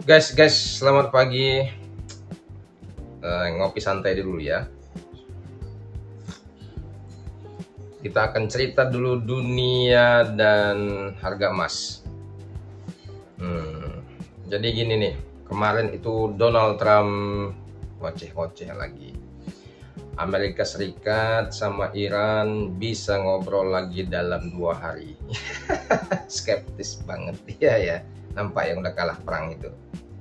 Guys, selamat pagi. Ngopi santai dulu ya. Kita akan cerita dulu dunia dan harga emas. Jadi gini nih, kemarin itu Donald Trump ngoceh-ngoceh lagi. Amerika Serikat sama Iran bisa ngobrol lagi dalam 2 hari. Skeptis banget dia ya. Nampak yang udah kalah perang itu.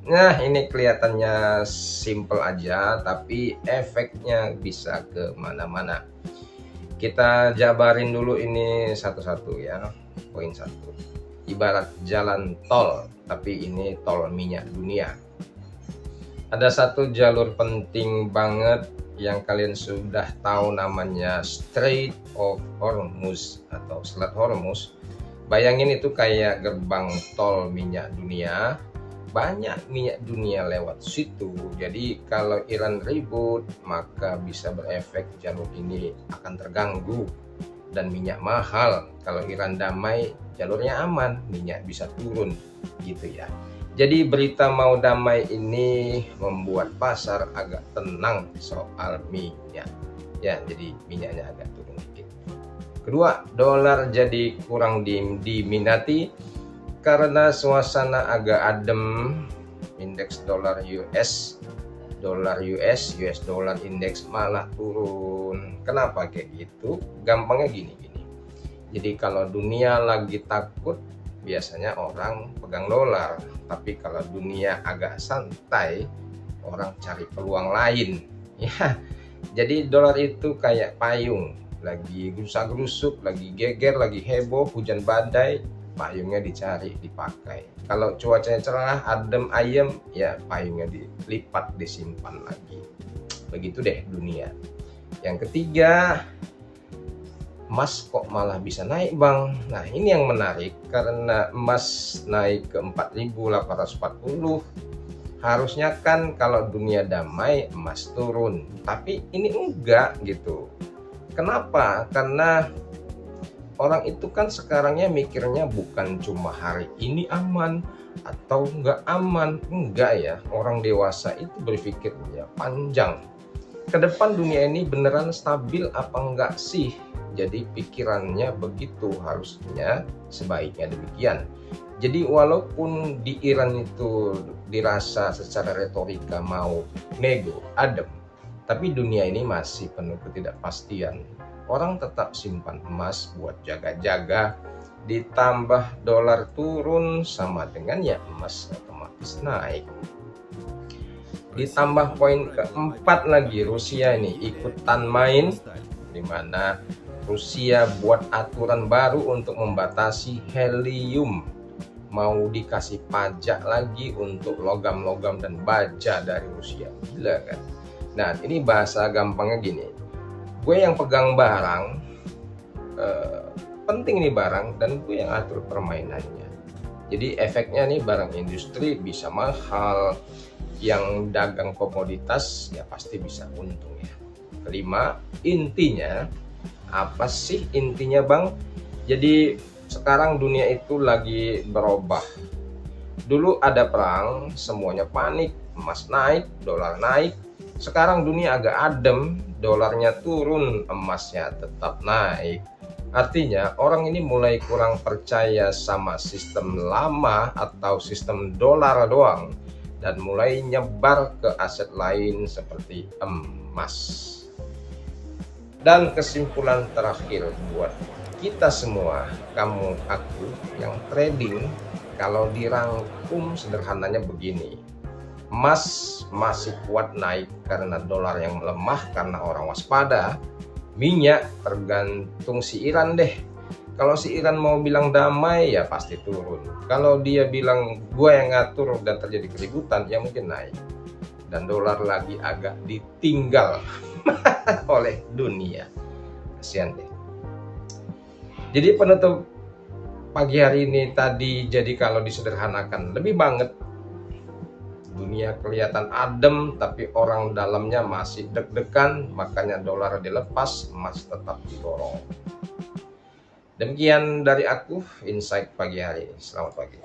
Nah, ini kelihatannya simple aja, tapi efeknya bisa ke mana-mana. Kita jabarin dulu ini satu-satu ya. Poin satu. Ibarat jalan tol, tapi ini tol minyak dunia. Ada satu jalur penting banget yang kalian sudah tahu namanya Strait of Hormuz atau Selat Hormuz. Bayangin itu kayak gerbang tol minyak dunia. Banyak minyak dunia lewat situ. Jadi kalau Iran ribut, maka bisa berefek jalur ini akan terganggu dan minyak mahal. Kalau Iran damai, jalurnya aman, minyak bisa turun gitu ya. Jadi berita mau damai ini membuat pasar agak tenang soal minyak. Ya, jadi minyaknya agak turun dikit. Kedua, dolar jadi kurang diminati karena suasana agak adem. Indeks dolar US dollar indeks malah turun. Kenapa kayak gitu? Gampangnya gini. Jadi kalau dunia lagi takut, biasanya orang pegang dolar. Tapi kalau dunia agak santai, orang cari peluang lain. Ya, jadi dolar itu kayak payung, lagi gerusak-gerusuk, lagi geger, lagi heboh, hujan badai, payungnya dicari, dipakai. Kalau cuacanya cerah, adem, ayem, ya payungnya dilipat, disimpan lagi. Begitu deh dunia. Yang ketiga, emas kok malah bisa naik bang. Nah ini yang menarik, karena emas naik ke 4.840. Harusnya kan kalau dunia damai emas turun, tapi ini enggak gitu. Kenapa? Karena orang itu kan sekarangnya mikirnya bukan cuma hari ini aman atau enggak aman. Enggak ya, orang dewasa itu berpikirnya panjang. Ke depan dunia ini beneran stabil apa enggak sih? Jadi pikirannya begitu, harusnya sebaiknya demikian. Jadi walaupun di Iran itu dirasa secara retorika mau nego, adem, tapi dunia ini masih penuh ketidakpastian. Orang tetap simpan emas buat jaga-jaga, ditambah dolar turun sama dengan ya emas otomatis naik. Ditambah poin keempat lagi, Rusia ini ikutan main, di mana Rusia buat aturan baru untuk membatasi helium. Mau dikasih pajak lagi untuk logam-logam dan baja dari Rusia. Gila kan? Nah ini bahasa gampangnya gini, gue yang pegang barang, penting nih barang, dan gue yang atur permainannya. Jadi efeknya nih barang industri bisa mahal, yang dagang komoditas ya pasti bisa untung ya. Kelima, intinya apa sih intinya bang? Jadi sekarang dunia itu lagi berubah. Dulu ada perang, semuanya panik, emas naik, dolar naik. Sekarang dunia agak adem, dolarnya turun, emasnya tetap naik. Artinya orang ini mulai kurang percaya sama sistem lama atau sistem dolar doang, dan mulai nyebar ke aset lain seperti emas. Dan kesimpulan terakhir buat kita semua, kamu, aku yang trading, kalau dirangkum sederhananya begini. Emas masih kuat naik karena dolar yang melemah karena orang waspada. Minyak tergantung si Iran deh. Kalau si Iran mau bilang damai ya pasti turun. Kalau dia bilang gua yang ngatur dan terjadi keributan ya mungkin naik. Dan dolar lagi agak ditinggal oleh dunia. Kasihan deh. Jadi penutup pagi hari ini tadi, jadi kalau disederhanakan lebih banget, dunia kelihatan adem tapi orang dalamnya masih deg-degan, makanya dolar dilepas, emas tetap didorong. Demikian dari aku, insight pagi hari ini. Selamat pagi.